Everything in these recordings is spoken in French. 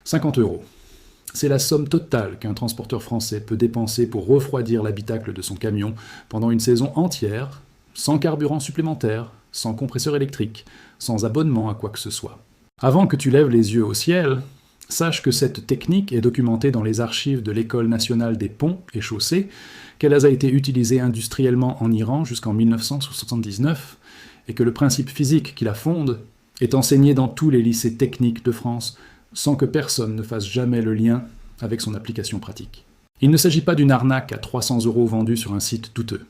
50 euros. C'est la somme totale qu'un transporteur français peut dépenser pour refroidir l'habitacle de son camion pendant une saison entière, sans carburant supplémentaire, sans compresseur électrique, sans abonnement à quoi que ce soit. Avant que tu lèves les yeux au ciel, sache que cette technique est documentée dans les archives de l'École nationale des ponts et chaussées, qu'elle a été utilisée industriellement en Iran jusqu'en 1979, et que le principe physique qui la fonde est enseigné dans tous les lycées techniques de France, sans que personne ne fasse jamais le lien avec son application pratique. Il ne s'agit pas d'une arnaque à 300 € vendue sur un site douteux.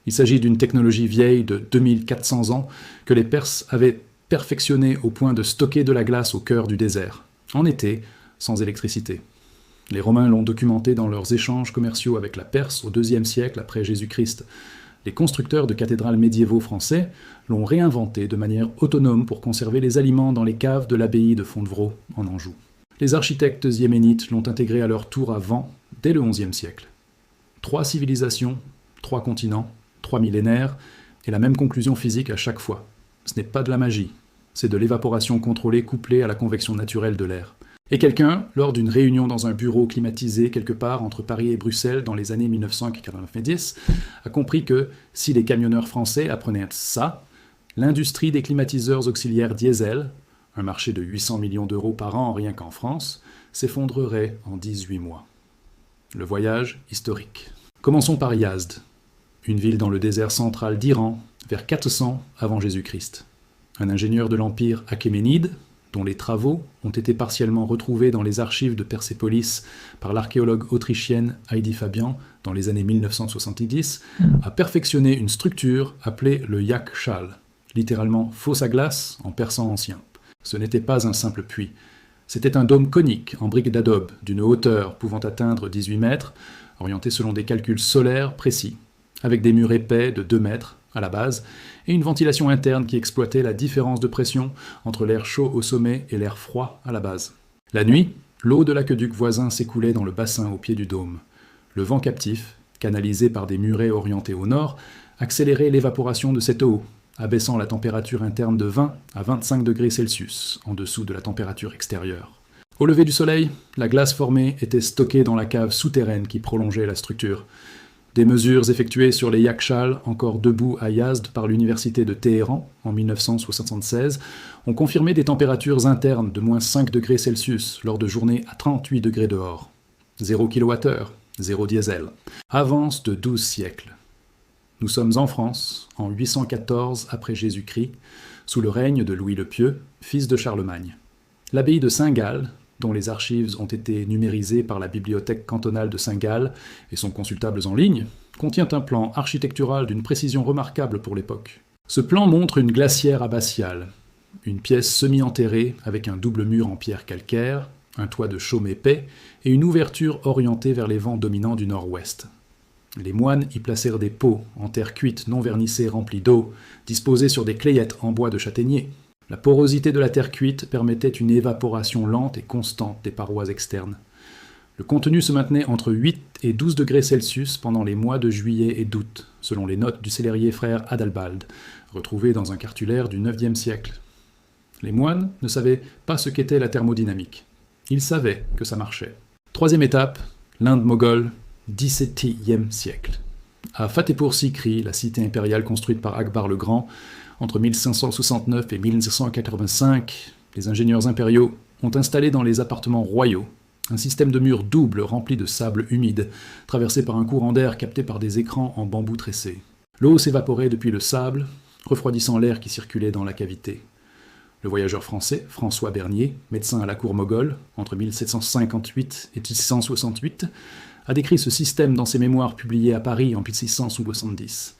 Il s'agit d'une technologie vieille de 2400 ans que les Perses avaient perfectionnée au point de stocker de la glace au cœur du désert, en été, sans électricité. Les Romains l'ont documenté dans leurs échanges commerciaux avec la Perse au IIe siècle après Jésus-Christ. Les constructeurs de cathédrales médiévaux français l'ont réinventé de manière autonome pour conserver les aliments dans les caves de l'abbaye de Fontevraud, en Anjou. Les architectes yéménites l'ont intégré à leur tour avant, dès le XIe siècle. 3 civilisations, 3 continents, 3 millénaires, et la même conclusion physique à chaque fois. Ce n'est pas de la magie, c'est de l'évaporation contrôlée couplée à la convection naturelle de l'air. Et quelqu'un, lors d'une réunion dans un bureau climatisé quelque part entre Paris et Bruxelles dans les années 1990, a compris que si les camionneurs français apprenaient ça, l'industrie des climatiseurs auxiliaires diesel, un marché de 800 millions d'euros par an rien qu'en France, s'effondrerait en 18 mois. Le voyage historique. Commençons par Yazd, une ville dans le désert central d'Iran, vers 400 avant Jésus-Christ. Un ingénieur de l'empire achéménide, dont les travaux ont été partiellement retrouvés dans les archives de Persépolis par l'archéologue autrichienne Heidi Fabian dans les années 1970, a perfectionné une structure appelée le Yakshal, littéralement fosse à glace en persan ancien. Ce n'était pas un simple puits, c'était un dôme conique en briques d'adobe d'une hauteur pouvant atteindre 18 mètres, orienté selon des calculs solaires précis, avec des murs épais de 2 mètres à la base, et une ventilation interne qui exploitait la différence de pression entre l'air chaud au sommet et l'air froid à la base. La nuit, l'eau de l'aqueduc voisin s'écoulait dans le bassin au pied du dôme. Le vent captif, canalisé par des murets orientés au nord, accélérait l'évaporation de cette eau, abaissant la température interne de 20 à 25 degrés Celsius, en dessous de la température extérieure. Au lever du soleil, la glace formée était stockée dans la cave souterraine qui prolongeait la structure. Des mesures effectuées sur les Yakshals, encore debout à Yazd par l'université de Téhéran en 1976, ont confirmé des températures internes de moins 5 degrés Celsius lors de journées à 38 degrés dehors. 0 kWh, 0 diesel. Avance de 12 siècles. Nous sommes en France, en 814 après Jésus-Christ, sous le règne de Louis le Pieux, fils de Charlemagne. L'abbaye de Saint-Gall, dont les archives ont été numérisées par la bibliothèque cantonale de Saint-Gall et sont consultables en ligne, contient un plan architectural d'une précision remarquable pour l'époque. Ce plan montre une glacière abbatiale, une pièce semi-enterrée avec un double mur en pierre calcaire, un toit de chaume épais et une ouverture orientée vers les vents dominants du nord-ouest. Les moines y placèrent des pots en terre cuite non vernissée remplis d'eau, disposés sur des clayettes en bois de châtaignier. La porosité de la terre cuite permettait une évaporation lente et constante des parois externes. Le contenu se maintenait entre 8 et 12 degrés Celsius pendant les mois de juillet et d'août, selon les notes du célérier frère Adalbald, retrouvées dans un cartulaire du IXe siècle. Les moines ne savaient pas ce qu'était la thermodynamique. Ils savaient que ça marchait. Troisième étape, l'Inde moghole, XVIIe siècle. À Fatehpur Sikri, la cité impériale construite par Akbar le Grand, entre 1569 et 1985, les ingénieurs impériaux ont installé dans les appartements royaux un système de murs doubles remplis de sable humide, traversé par un courant d'air capté par des écrans en bambou tressé. L'eau s'évaporait depuis le sable, refroidissant l'air qui circulait dans la cavité. Le voyageur français, François Bernier, médecin à la cour moghole, entre 1758 et 1668, a décrit ce système dans ses mémoires publiés à Paris en 1670.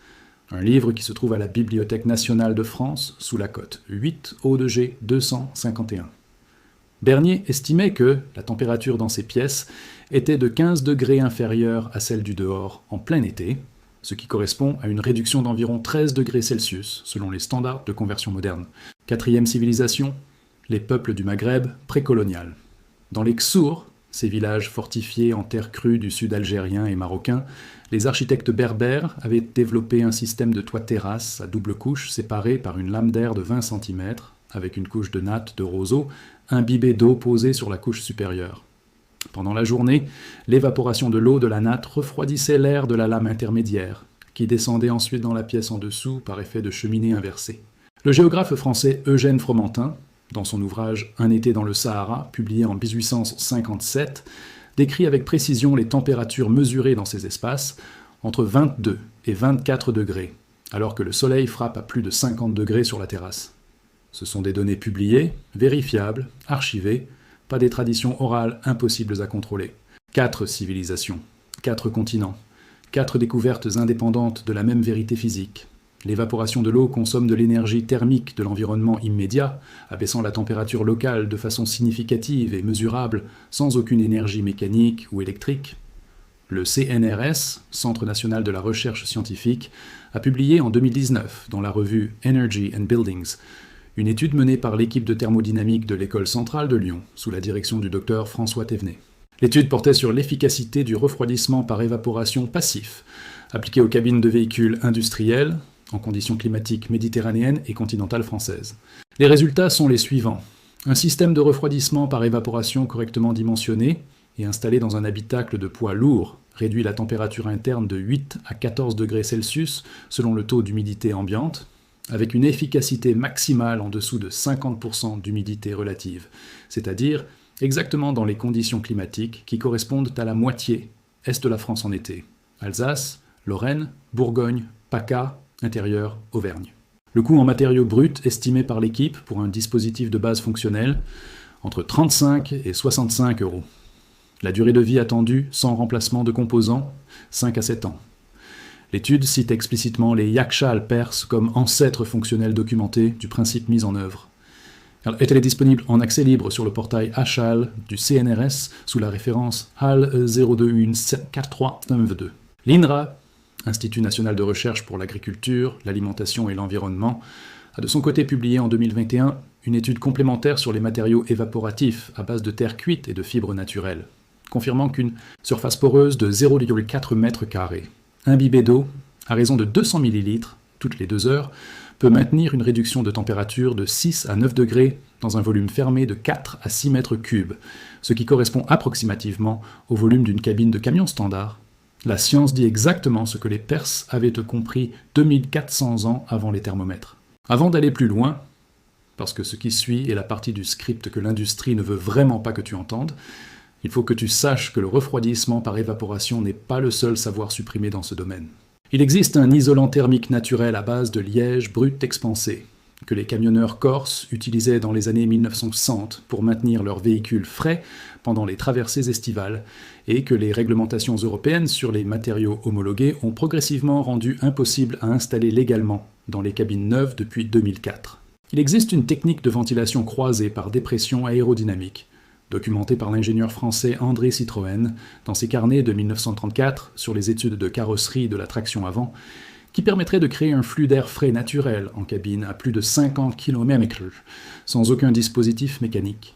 Un livre qui se trouve à la Bibliothèque nationale de France, sous la cote 8 O2G 251. Bernier estimait que la température dans ces pièces était de 15 degrés inférieure à celle du dehors en plein été, ce qui correspond à une réduction d'environ 13 degrés Celsius, selon les standards de conversion moderne. Quatrième civilisation, les peuples du Maghreb précolonial. Dans les Ksours, ces villages fortifiés en terre crue du sud algérien et marocain, les architectes berbères avaient développé un système de toit-terrasse à double couche séparé par une lame d'air de 20 cm, avec une couche de natte de roseau imbibée d'eau posée sur la couche supérieure. Pendant la journée, l'évaporation de l'eau de la natte refroidissait l'air de la lame intermédiaire, qui descendait ensuite dans la pièce en dessous par effet de cheminée inversée. Le géographe français Eugène Fromentin, dans son ouvrage Un été dans le Sahara, publié en 1857, décrit avec précision les températures mesurées dans ces espaces, entre 22 et 24 degrés, alors que le soleil frappe à plus de 50 degrés sur la terrasse. Ce sont des données publiées, vérifiables, archivées, pas des traditions orales impossibles à contrôler. 4 civilisations, 4 continents, 4 découvertes indépendantes de la même vérité physique. L'évaporation de l'eau consomme de l'énergie thermique de l'environnement immédiat, abaissant la température locale de façon significative et mesurable, sans aucune énergie mécanique ou électrique. Le CNRS, Centre national de la recherche scientifique, a publié en 2019, dans la revue Energy and Buildings, une étude menée par l'équipe de thermodynamique de l'École centrale de Lyon, sous la direction du docteur François Thévenet. L'étude portait sur l'efficacité du refroidissement par évaporation passif, appliqué aux cabines de véhicules industriels, en conditions climatiques méditerranéennes et continentales françaises. Les résultats sont les suivants. Un système de refroidissement par évaporation correctement dimensionné et installé dans un habitacle de poids lourd réduit la température interne de 8 à 14 degrés Celsius selon le taux d'humidité ambiante, avec une efficacité maximale en dessous de 50% d'humidité relative, c'est-à-dire exactement dans les conditions climatiques qui correspondent à la moitié est de la France en été, Alsace, Lorraine, Bourgogne, PACA, intérieur, Auvergne. Le coût en matériaux bruts estimé par l'équipe pour un dispositif de base fonctionnel, entre 35 et 65 euros. La durée de vie attendue, sans remplacement de composants, 5 à 7 ans. L'étude cite explicitement les Yakshals perses comme ancêtres fonctionnels documentés du principe mis en œuvre. Elle est disponible en accès libre sur le portail HAL du CNRS sous la référence HAL 02143992. L'INRA, Institut national de recherche pour l'agriculture, l'alimentation et l'environnement, a de son côté publié en 2021 une étude complémentaire sur les matériaux évaporatifs à base de terre cuite et de fibres naturelles, confirmant qu'une surface poreuse de 0,4 m², imbibée d'eau, à raison de 200 ml toutes les 2 heures, peut maintenir une réduction de température de 6 à 9 degrés dans un volume fermé de 4 à 6 m3, ce qui correspond approximativement au volume d'une cabine de camion standard. La science dit exactement ce que les Perses avaient compris 2400 ans avant les thermomètres. Avant d'aller plus loin, parce que ce qui suit est la partie du script que l'industrie ne veut vraiment pas que tu entendes, il faut que tu saches que le refroidissement par évaporation n'est pas le seul savoir supprimé dans ce domaine. Il existe un isolant thermique naturel à base de liège brut expansé, que les camionneurs corses utilisaient dans les années 1960 pour maintenir leurs véhicules frais pendant les traversées estivales, et que les réglementations européennes sur les matériaux homologués ont progressivement rendu impossible à installer légalement dans les cabines neuves depuis 2004. Il existe une technique de ventilation croisée par dépression aérodynamique, documentée par l'ingénieur français André Citroën dans ses carnets de 1934 sur les études de carrosserie de la traction avant, qui permettrait de créer un flux d'air frais naturel en cabine à plus de 50 km, sans aucun dispositif mécanique.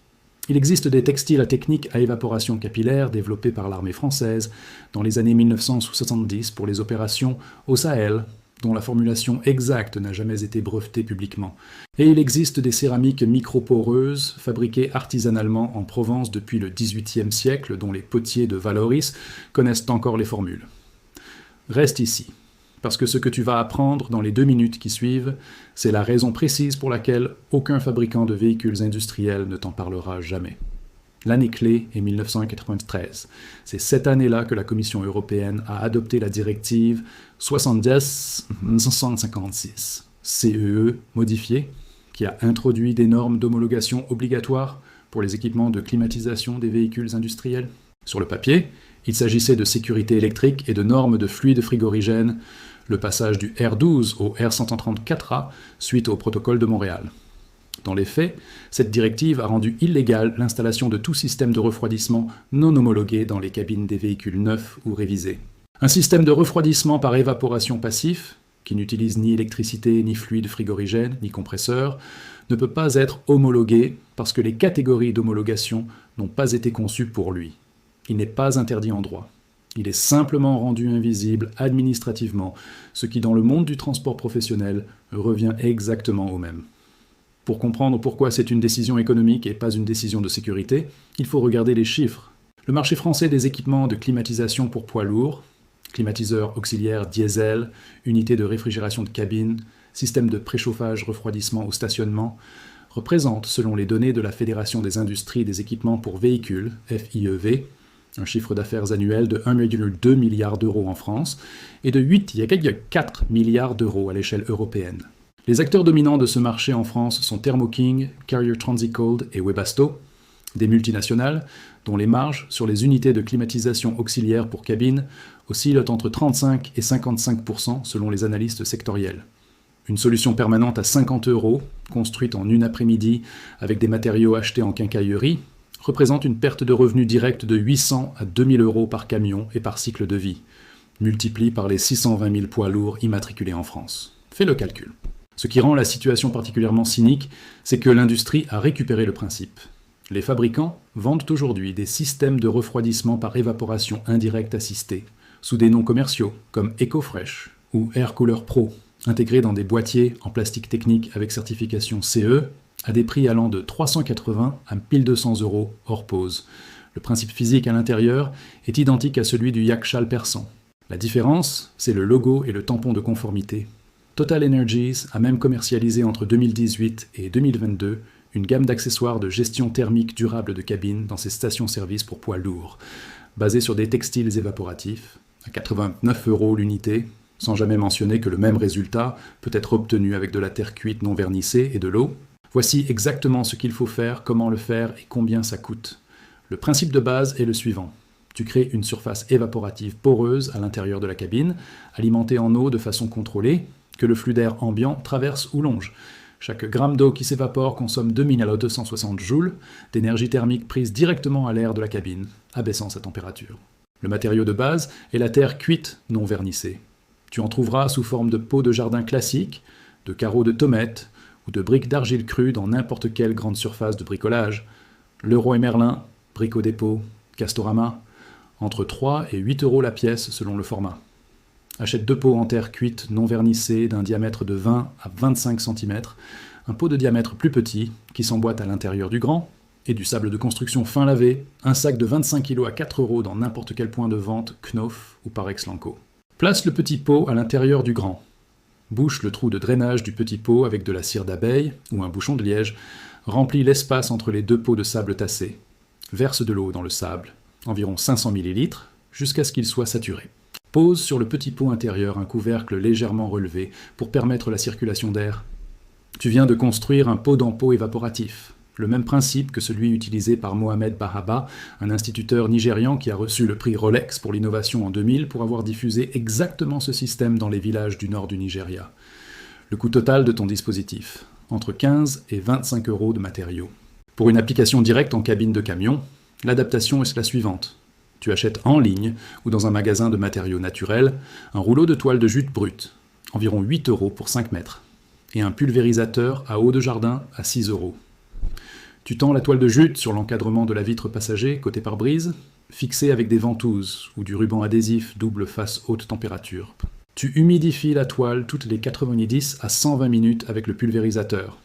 Il existe des textiles à technique à évaporation capillaire développés par l'armée française dans les années 1970 pour les opérations au Sahel, dont la formulation exacte n'a jamais été brevetée publiquement. Et il existe des céramiques microporeuses fabriquées artisanalement en Provence depuis le XVIIIe siècle, dont les potiers de Valoris connaissent encore les formules. Reste ici, parce que ce que tu vas apprendre dans les 2 minutes qui suivent, c'est la raison précise pour laquelle aucun fabricant de véhicules industriels ne t'en parlera jamais. L'année clé est 1993. C'est cette année-là que la Commission européenne a adopté la directive 70-956, CEE modifiée, qui a introduit des normes d'homologation obligatoires pour les équipements de climatisation des véhicules industriels. Sur le papier, il s'agissait de sécurité électrique et de normes de fluide frigorigène, le passage du R12 au R134A suite au protocole de Montréal. Dans les faits, cette directive a rendu illégale l'installation de tout système de refroidissement non homologué dans les cabines des véhicules neufs ou révisés. Un système de refroidissement par évaporation passif, qui n'utilise ni électricité, ni fluide frigorigène, ni compresseur, ne peut pas être homologué parce que les catégories d'homologation n'ont pas été conçues pour lui. Il n'est pas interdit en droit. Il est simplement rendu invisible administrativement, ce qui dans le monde du transport professionnel revient exactement au même. Pour comprendre pourquoi c'est une décision économique et pas une décision de sécurité, il faut regarder les chiffres. Le marché français des équipements de climatisation pour poids lourds, climatiseurs auxiliaires diesel, unités de réfrigération de cabine, système de préchauffage-refroidissement au stationnement, représente, selon les données de la Fédération des industries des équipements pour véhicules, FIEV, un chiffre d'affaires annuel de 1,2 milliard d'euros en France et de 8,4 milliards d'euros à l'échelle européenne. Les acteurs dominants de ce marché en France sont Thermo King, Carrier Transicold et Webasto, des multinationales dont les marges sur les unités de climatisation auxiliaire pour cabine oscillent entre 35 et 55% selon les analystes sectoriels. Une solution permanente à 50 €, construite en une après-midi avec des matériaux achetés en quincaillerie, représente une perte de revenus directe de 800 à 2000 € par camion et par cycle de vie, multiplié par les 620 000 poids lourds immatriculés en France. Fais le calcul. Ce qui rend la situation particulièrement cynique, c'est que l'industrie a récupéré le principe. Les fabricants vendent aujourd'hui des systèmes de refroidissement par évaporation indirecte assistée, sous des noms commerciaux comme EcoFresh ou Air Cooler Pro, intégrés dans des boîtiers en plastique technique avec certification CE, à des prix allant de 380 à 1200 € hors pause. Le principe physique à l'intérieur est identique à celui du Yakshal persan. La différence, c'est le logo et le tampon de conformité. Total Energies a même commercialisé entre 2018 et 2022 une gamme d'accessoires de gestion thermique durable de cabine dans ses stations-service pour poids lourds, basée sur des textiles évaporatifs, à 89 € l'unité, sans jamais mentionner que le même résultat peut être obtenu avec de la terre cuite non vernissée et de l'eau. Voici exactement ce qu'il faut faire, comment le faire et combien ça coûte. Le principe de base est le suivant. Tu crées une surface évaporative poreuse à l'intérieur de la cabine, alimentée en eau de façon contrôlée, que le flux d'air ambiant traverse ou longe. Chaque gramme d'eau qui s'évapore consomme 2260 joules d'énergie thermique prise directement à l'air de la cabine, abaissant sa température. Le matériau de base est la terre cuite non vernissée. Tu en trouveras sous forme de pots de jardin classiques, de carreaux de Tomette ou de briques d'argile crue dans n'importe quelle grande surface de bricolage. Leroy Merlin, Brico Dépôt, Castorama, entre 3 et 8 € la pièce selon le format. Achète 2 pots en terre cuite non vernissée d'un diamètre de 20 à 25 cm, un pot de diamètre plus petit qui s'emboîte à l'intérieur du grand, et du sable de construction fin lavé, un sac de 25 kg à 4 € dans n'importe quel point de vente Knauf ou Parex Lanco. Place le petit pot à l'intérieur du grand. Bouche le trou de drainage du petit pot avec de la cire d'abeille ou un bouchon de liège. Remplis l'espace entre les 2 pots de sable tassé. Verse de l'eau dans le sable, environ 500 ml, jusqu'à ce qu'il soit saturé. Pose sur le petit pot intérieur un couvercle légèrement relevé pour permettre la circulation d'air. Tu viens de construire un pot d'empeau évaporatif, le même principe que celui utilisé par Mohamed Bahaba, un instituteur nigérian qui a reçu le prix Rolex pour l'innovation en 2000 pour avoir diffusé exactement ce système dans les villages du nord du Nigeria. Le coût total de ton dispositif, entre 15 et 25 € de matériaux. Pour une application directe en cabine de camion, l'adaptation est la suivante. Tu achètes en ligne ou dans un magasin de matériaux naturels un rouleau de toile de jute brute, environ 8 € pour 5 mètres, et un pulvérisateur à eau de jardin à 6 €. Tu tends la toile de jute sur l'encadrement de la vitre passager côté pare-brise, fixée avec des ventouses ou du ruban adhésif double face haute température. Tu humidifies la toile toutes les 90 à 120 minutes avec le pulvérisateur,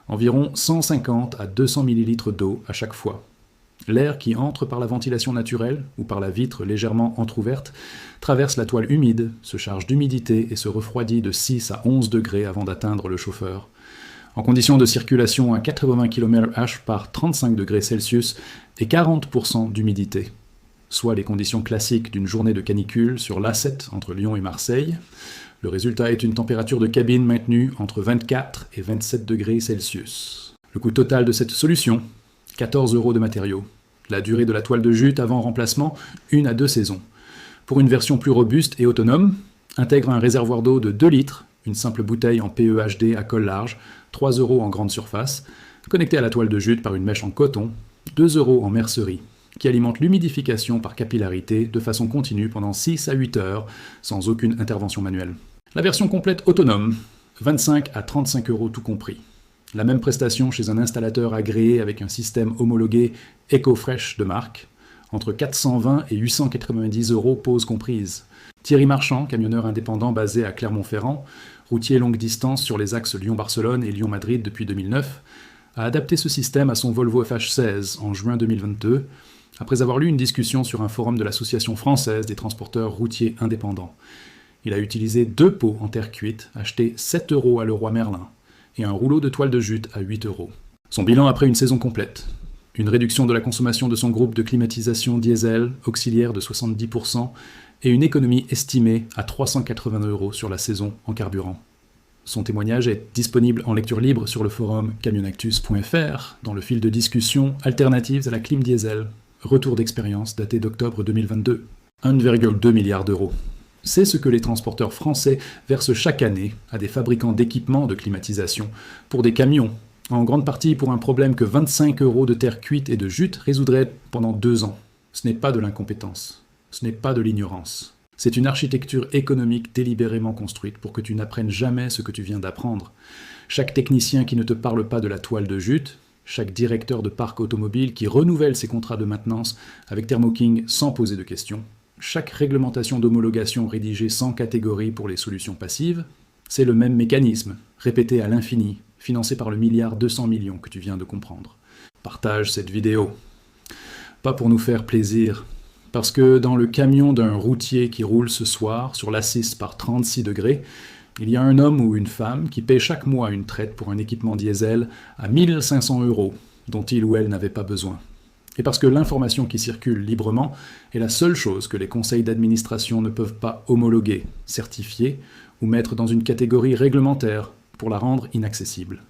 environ 150 à 200 ml d'eau à chaque fois. L'air qui entre par la ventilation naturelle ou par la vitre légèrement entr'ouverte traverse la toile humide, se charge d'humidité et se refroidit de 6 à 11 degrés avant d'atteindre le chauffeur. En conditions de circulation à 80 km/h par 35 degrés Celsius et 40% d'humidité, soit les conditions classiques d'une journée de canicule sur l'A7 entre Lyon et Marseille. Le résultat est une température de cabine maintenue entre 24 et 27 degrés Celsius. Le coût total de cette solution, 14 € de matériaux. La durée de la toile de jute avant remplacement, 1 à 2 saisons. Pour une version plus robuste et autonome, intègre un réservoir d'eau de 2 litres, une simple bouteille en PEHD à col large, 3 € en grande surface, connectée à la toile de jute par une mèche en coton, 2 € en mercerie, qui alimente l'humidification par capillarité de façon continue pendant 6 à 8 heures, sans aucune intervention manuelle. La version complète autonome, 25 à 35 € tout compris. La même prestation chez un installateur agréé avec un système homologué EcoFresh de marque, entre 420 et 890 € pause comprise. Thierry Marchand, camionneur indépendant basé à Clermont-Ferrand, routier longue distance sur les axes Lyon-Barcelone et Lyon-Madrid depuis 2009, a adapté ce système à son Volvo FH16 en juin 2022, après avoir lu une discussion sur un forum de l'Association française des transporteurs routiers indépendants. Il a utilisé 2 pots en terre cuite, achetés 7 € à Leroy Merlin, et un rouleau de toile de jute à 8 €. Son bilan après une saison complète. Une réduction de la consommation de son groupe de climatisation diesel auxiliaire de 70% et une économie estimée à 380 € sur la saison en carburant. Son témoignage est disponible en lecture libre sur le forum camionactus.fr dans le fil de discussion Alternatives à la clim diesel. Retour d'expérience daté d'octobre 2022. 1,2 milliard €. C'est ce que les transporteurs français versent chaque année à des fabricants d'équipements de climatisation pour des camions, en grande partie pour un problème que 25 € de terre cuite et de jute résoudrait pendant 2 ans. Ce n'est pas de l'incompétence, ce n'est pas de l'ignorance. C'est une architecture économique délibérément construite pour que tu n'apprennes jamais ce que tu viens d'apprendre. Chaque technicien qui ne te parle pas de la toile de jute, chaque directeur de parc automobile qui renouvelle ses contrats de maintenance avec Thermo King sans poser de questions, chaque réglementation d'homologation rédigée sans catégorie pour les solutions passives, c'est le même mécanisme, répété à l'infini, financé par le 1,2 milliard que tu viens de comprendre. Partage cette vidéo. Pas pour nous faire plaisir, parce que dans le camion d'un routier qui roule ce soir sur l'A6 par 36 degrés, il y a un homme ou une femme qui paie chaque mois une traite pour un équipement diesel à 1 500 € dont il ou elle n'avait pas besoin. Et parce que l'information qui circule librement est la seule chose que les conseils d'administration ne peuvent pas homologuer, certifier ou mettre dans une catégorie réglementaire pour la rendre inaccessible.